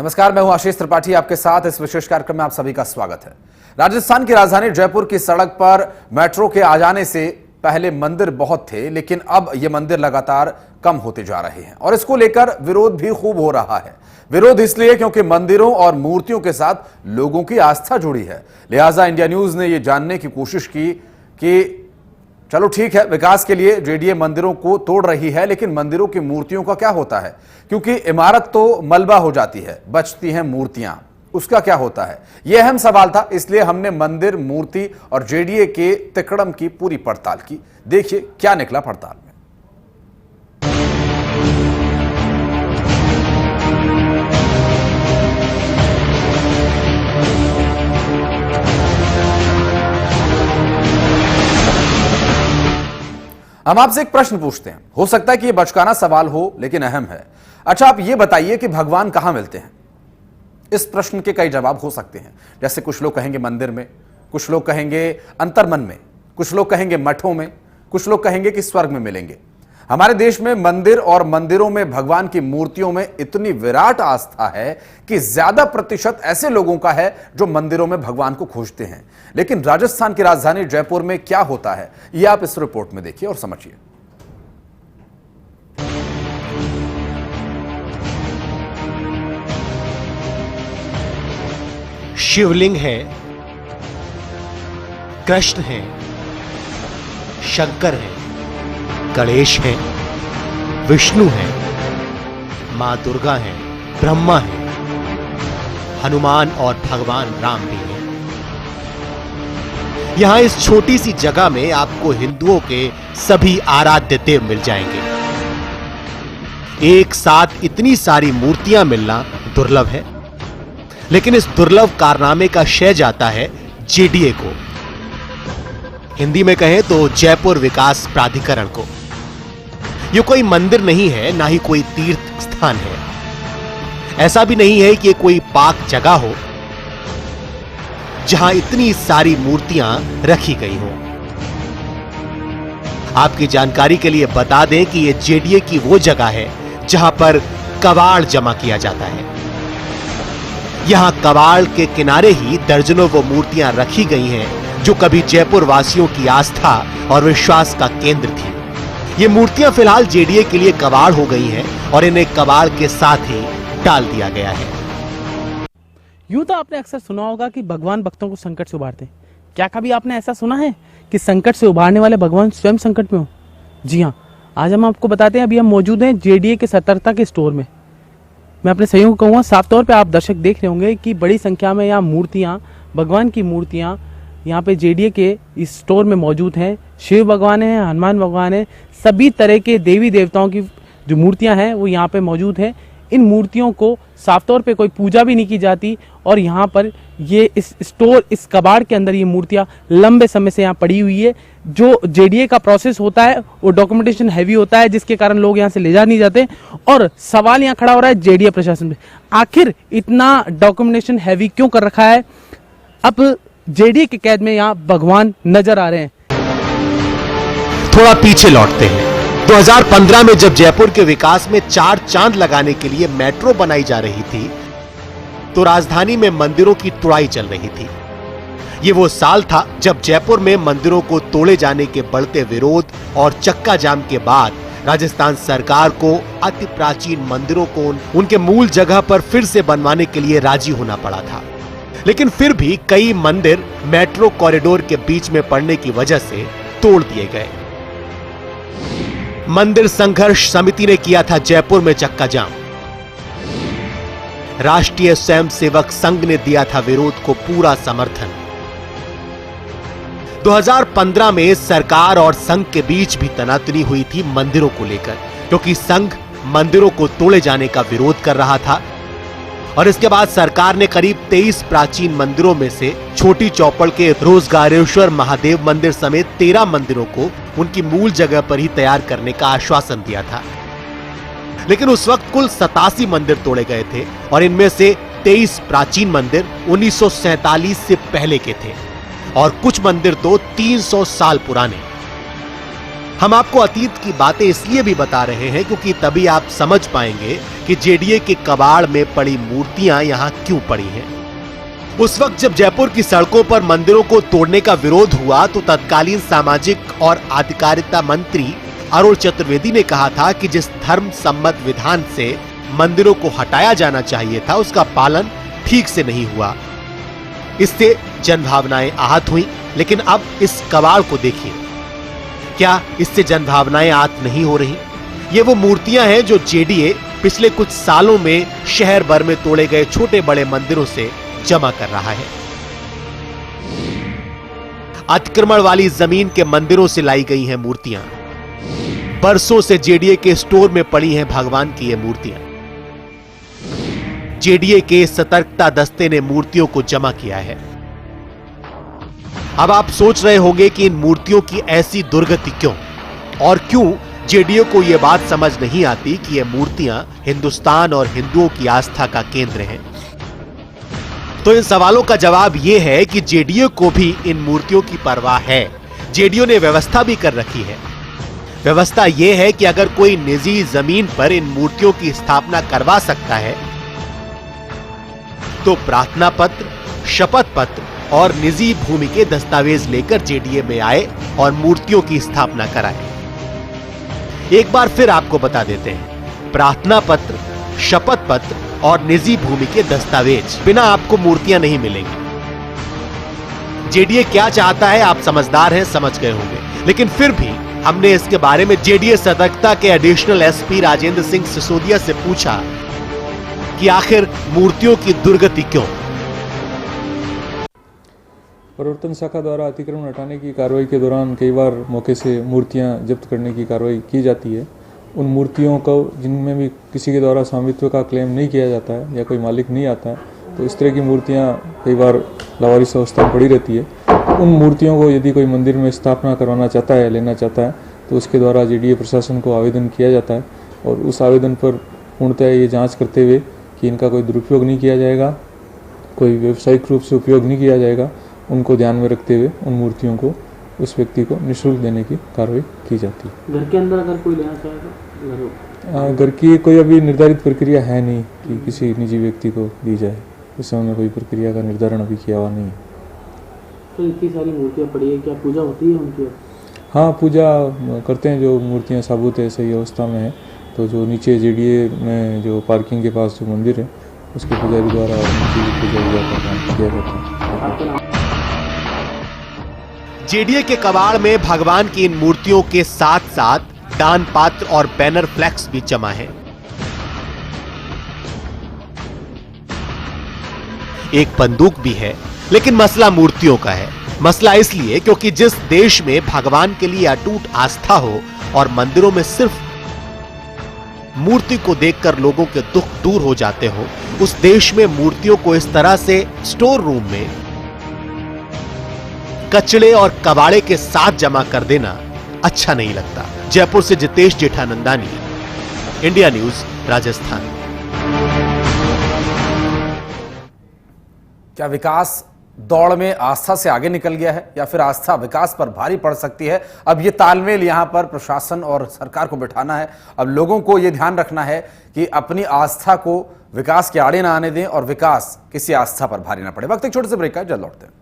नमस्कार, मैं हूं आशीष त्रिपाठी। आपके साथ इस विशेष कार्यक्रम में आप सभी का स्वागत है। राजस्थान की राजधानी जयपुर की सड़क पर मेट्रो के आ जाने से पहले मंदिर बहुत थे, लेकिन अब ये मंदिर लगातार कम होते जा रहे हैं और इसको लेकर विरोध भी खूब हो रहा है। विरोध इसलिए क्योंकि मंदिरों और मूर्तियों के साथ लोगों की आस्था जुड़ी है। लिहाजा इंडिया न्यूज ने यह जानने की कोशिश की कि चलो ठीक है, विकास के लिए जेडीए मंदिरों को तोड़ रही है, लेकिन मंदिरों की मूर्तियों का क्या होता है? क्योंकि इमारत तो मलबा हो जाती है, बचती हैं मूर्तियां, उसका क्या होता है? यह अहम सवाल था। इसलिए हमने मंदिर, मूर्ति और जेडीए के तिकड़म की पूरी पड़ताल की। देखिए क्या निकला पड़ताल में। हम आपसे एक प्रश्न पूछते हैं, हो सकता है कि यह बचकाना सवाल हो, लेकिन अहम है। अच्छा, आप यह बताइए कि भगवान कहां मिलते हैं? इस प्रश्न के कई जवाब हो सकते हैं। जैसे कुछ लोग कहेंगे मंदिर में, कुछ लोग कहेंगे अंतर्मन में, कुछ लोग कहेंगे मठों में, कुछ लोग कहेंगे कि स्वर्ग में मिलेंगे। हमारे देश में मंदिर और मंदिरों में भगवान की मूर्तियों में इतनी विराट आस्था है कि ज्यादा प्रतिशत ऐसे लोगों का है जो मंदिरों में भगवान को खोजते हैं। लेकिन राजस्थान की राजधानी जयपुर में क्या होता है, यह आप इस रिपोर्ट में देखिए और समझिए। शिवलिंग है, कृष्ण है, शंकर है, गणेश है, विष्णु है, मां दुर्गा है, ब्रह्मा है, हनुमान और भगवान राम भी हैं। यहां इस छोटी सी जगह में आपको हिंदुओं के सभी आराध्य देव मिल जाएंगे। एक साथ इतनी सारी मूर्तियां मिलना दुर्लभ है, लेकिन इस दुर्लभ कारनामे का श्रेय जाता है जेडीए को, हिंदी में कहें तो जयपुर विकास प्राधिकरण को। यह कोई मंदिर नहीं है, ना ही कोई तीर्थ स्थान है। ऐसा भी नहीं है कि यह कोई पाक जगह हो जहां इतनी सारी मूर्तियां रखी गई हो। आपकी जानकारी के लिए बता दें कि यह जेडीए की वो जगह है जहां पर कबाड़ जमा किया जाता है। यहां कबाड़ के किनारे ही दर्जनों वो मूर्तियां रखी गई हैं जो कभी जयपुर वासियों की आस्था और विश्वास का केंद्र थी। ये मूर्तियां फिलहाल जेडीए के लिए कबाड़ हो गई हैं और इन्हें कबाड़ के साथ ही डाल दिया गया है। यूं तो आपने अक्सर सुना होगा कि भगवान भक्तों को संकट से उबारते हैं। क्या कभी आपने ऐसा सुना है कि संकट से उबारने वाले भगवान स्वयं संकट में हो? जी हाँ, आज हम आपको बताते हैं। अभी हम मौजूद हैं जेडीए के सतर्कता के स्टोर में। मैं अपने सहयोगी को कहूँगा, साफ तौर पे आप दर्शक देख रहे होंगे कि बड़ी संख्या में यहाँ मूर्तियाँ, भगवान की मूर्तियाँ यहाँ पे जेडीए के इस स्टोर में मौजूद हैं। शिव भगवान है, हनुमान भगवान है, सभी तरह के देवी देवताओं की जो मूर्तियाँ हैं वो यहाँ पे मौजूद हैं। इन मूर्तियों को साफ तौर पे कोई पूजा भी नहीं की जाती और यहाँ पर ये इस स्टोर, इस कबाड़ के अंदर ये मूर्तियाँ लंबे समय से यहाँ पड़ी हुई है। जो जेडीए का प्रोसेस होता है वो डॉक्यूमेंटेशन हैवी होता है, जिसके कारण लोग यहाँ से ले जा नहीं जाते। और सवाल यहाँ खड़ा हो रहा है जेडीए प्रशासन पे, आखिर इतना डॉक्यूमेंटेशन हैवी क्यों कर रखा है? अब जेडीए के कैद में यहाँ भगवान नजर आ रहे हैं। थोड़ा पीछे लौटते हैं। 2015 में जब जयपुर के विकास में 4 चांद लगाने के लिए मेट्रो बनाई जा रही थी, तो राजधानी में मंदिरों की तुड़ाई चल रही थी। यह वो साल था जब जयपुर में मंदिरों को तोड़े जाने के बढ़ते विरोध और चक्का जाम के बाद राजस्थान सरकार को अति प्राचीन मंदिरों को उनके मूल जगह पर फिर से बनवाने के लिए राजी होना पड़ा था। लेकिन फिर भी कई मंदिर मेट्रो कॉरिडोर के बीच में पड़ने की वजह से तोड़ दिए गए। मंदिर संघर्ष समिति ने किया था जयपुर में चक्का जाम। राष्ट्रीय स्वयंसेवक संघ ने दिया था विरोध को पूरा समर्थन। 2015 में सरकार और संघ के बीच भी तनातनी हुई थी मंदिरों को लेकर, क्योंकि संघ मंदिरों को तोड़े जाने का विरोध कर रहा था और इसके बाद सरकार ने करीब 23 प्राचीन मंदिरों में से छोटी चौपड़ के रोजगारेश्वर महादेव मंदिर समेत 13 मंदिरों को उनकी मूल जगह पर ही तैयार करने का आश्वासन दिया था। लेकिन उस वक्त कुल 87 मंदिर तोड़े गए थे और इनमें से 23 प्राचीन मंदिर 1947 से पहले के थे और कुछ मंदिर तो 300 साल पुराने। हम आपको अतीत की बातें इसलिए भी बता रहे हैं क्योंकि तभी आप समझ पाएंगे कि जेडीए के कबाड़ में पड़ी मूर्तियां यहां क्यों पड़ी हैं। उस वक्त जब जयपुर की सड़कों पर मंदिरों को तोड़ने का विरोध हुआ तो तत्कालीन सामाजिक और आधिकारिता मंत्री अरुण चतुर्वेदी ने कहा था कि जिस धर्म सम्मत विधान से मंदिरों को हटाया जाना चाहिए था उसका पालन ठीक से नहीं हुआ। इससे जनभावनाएं आहत हुई, लेकिन अब इस कबाड़ को देखिए, क्या इससे जनभावनाएं आहत नहीं हो रही? ये वो मूर्तियां हैं जो जेडीए पिछले कुछ सालों में शहर भर में तोड़े गए छोटे बड़े मंदिरों से जमा कर रहा है। अतिक्रमण वाली जमीन के मंदिरों से लाई गई हैं मूर्तियां। बरसों से जेडीए के स्टोर में पड़ी हैं भगवान की ये मूर्तियां। जेडीए के सतर्कता दस्ते ने मूर्तियों को जमा किया है। अब आप सोच रहे होंगे कि इन मूर्तियों की ऐसी दुर्गति क्यों, और क्यों जेडीए को यह बात समझ नहीं आती कि ये मूर्तियां हिंदुस्तान और हिंदुओं की आस्था का केंद्र हैं। तो इन सवालों का जवाब यह है कि जेडीए को भी इन मूर्तियों की परवाह है। जेडीए ने व्यवस्था भी कर रखी है। व्यवस्था यह है कि अगर कोई निजी जमीन पर इन मूर्तियों की स्थापना करवा सकता है तो प्रार्थना पत्र, शपथ पत्र और निजी भूमि के दस्तावेज लेकर जेडीए में आए और मूर्तियों की स्थापना कराए। एक बार फिर आपको बता देते हैं, प्रार्थना पत्र, शपथ पत्र और निजी भूमि के दस्तावेज बिना आपको मूर्तियां नहीं मिलेंगी। जेडीए क्या चाहता है आप समझदार हैं, समझ गए होंगे, लेकिन फिर भी हमने इसके बारे में जेडीए सतर्कता के एडिशनल एसपी राजेंद्र सिंह सिसोदिया से पूछा कि आखिर मूर्तियों की दुर्गति क्यों। प्रवर्तन शाखा द्वारा अतिक्रमण हटाने की कार्रवाई के दौरान कई बार मौके से मूर्तियां जब्त करने की कार्रवाई की जाती है। उन मूर्तियों को जिनमें भी किसी के द्वारा स्वामित्व का क्लेम नहीं किया जाता है या कोई मालिक नहीं आता है, तो इस तरह की मूर्तियां कई बार लावारिस अवस्था में पड़ी रहती है। उन मूर्तियों को यदि कोई मंदिर में स्थापना करवाना चाहता है, लेना चाहता है, तो उसके द्वारा जेडीए प्रशासन को आवेदन किया जाता है और उस आवेदन पर पूर्णतः ये जाँच करते हुए कि इनका कोई दुरुपयोग नहीं किया जाएगा, कोई व्यावसायिक रूप से उपयोग नहीं किया जाएगा, उनको ध्यान में रखते हुए उन मूर्तियों को उस व्यक्ति को निःशुल्क देने की कार्रवाई की जाती है। घर के अंदर अगर कोई लेना चाहेगा, घर की कोई अभी निर्धारित प्रक्रिया है नहीं कि किसी निजी व्यक्ति को दी जाए, इस समय कोई प्रक्रिया का निर्धारण अभी किया हुआ नहीं है। तो इतनी सारी मूर्तियाँ पड़ी है, क्या पूजा होती है उनकी? हाँ, पूजा करते हैं। जो मूर्तियाँ साबुत है, सही अवस्था में है, तो जो नीचे जेडीए में जो पार्किंग के पास जो मंदिर है उसके पुजारी द्वारा उनकी पूजा का काम किया जाता है। जेडीए के कबाड़ में भगवान की इन मूर्तियों के साथ साथ दान पात्र और बैनर फ्लैक्स भी जमा है। एक बंदूक भी है, लेकिन मसला मूर्तियों का है। मसला इसलिए क्योंकि जिस देश में भगवान के लिए अटूट आस्था हो और मंदिरों में सिर्फ मूर्ति को देखकर लोगों के दुख दूर हो जाते हो, उस देश में मूर्तियों को इस तरह से स्टोर रूम में कचड़े और कबाड़े के साथ जमा कर देना अच्छा नहीं लगता। जयपुर से जितेश जेठानंदानी, इंडिया न्यूज, राजस्थान। क्या विकास दौड़ में आस्था से आगे निकल गया है या फिर आस्था विकास पर भारी पड़ सकती है? अब ये तालमेल यहां पर प्रशासन और सरकार को बिठाना है। अब लोगों को यह ध्यान रखना है कि अपनी आस्था को विकास के आड़े ना आने दें और विकास किसी आस्था पर भारी ना पड़े। वक्त एक छोटे से ब्रेक का, जल्द लौटते हैं।